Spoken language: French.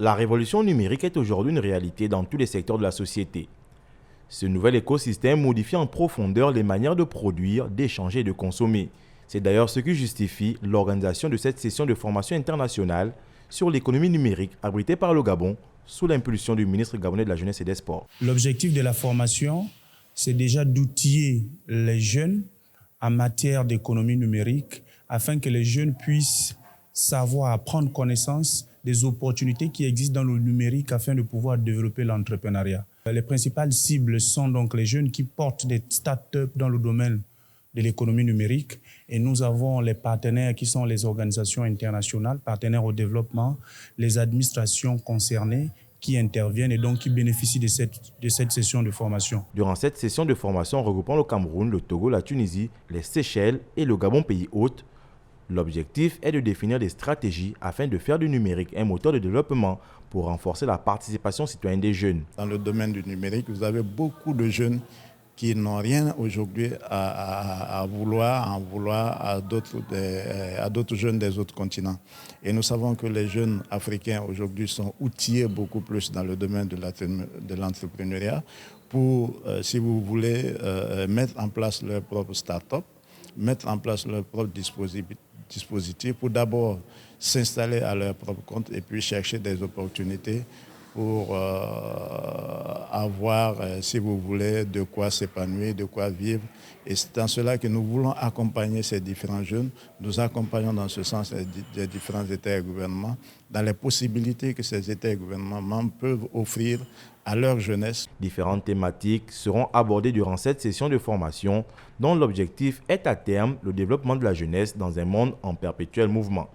La révolution numérique est aujourd'hui une réalité dans tous les secteurs de la société. Ce nouvel écosystème modifie en profondeur les manières de produire, d'échanger et de consommer. C'est d'ailleurs ce qui justifie l'organisation de cette session de formation internationale sur l'économie numérique abritée par le Gabon sous l'impulsion du ministre gabonais de la Jeunesse et des Sports. L'objectif de la formation, c'est déjà d'outiller les jeunes en matière d'économie numérique afin que les jeunes puissent savoir, prendre connaissance des opportunités qui existent dans le numérique afin de pouvoir développer l'entrepreneuriat. Les principales cibles sont donc les jeunes qui portent des start-up dans le domaine de l'économie numérique et nous avons les partenaires qui sont les organisations internationales, partenaires au développement, les administrations concernées qui interviennent et donc qui bénéficient de cette session de formation. Durant cette session de formation regroupant le Cameroun, le Togo, la Tunisie, les Seychelles et le Gabon pays hôte, l'objectif est de définir des stratégies afin de faire du numérique un moteur de développement pour renforcer la participation citoyenne des jeunes. Dans le domaine du numérique, vous avez beaucoup de jeunes qui n'ont rien aujourd'hui à vouloir à d'autres jeunes des autres continents. Et nous savons que les jeunes africains aujourd'hui sont outillés beaucoup plus dans le domaine de l'entrepreneuriat pour, si vous voulez, mettre en place leur propre start-up, mettre en place leur propre dispositif pour d'abord s'installer à leur propre compte et puis chercher des opportunités pour avoir, si vous voulez, de quoi s'épanouir, de quoi vivre. Et c'est dans cela que nous voulons accompagner ces différents jeunes. Nous accompagnons dans ce sens les différents États et gouvernements dans les possibilités que ces États et gouvernements peuvent offrir à leur jeunesse. Différentes thématiques seront abordées durant cette session de formation dont l'objectif est à terme le développement de la jeunesse dans un monde en perpétuel mouvement.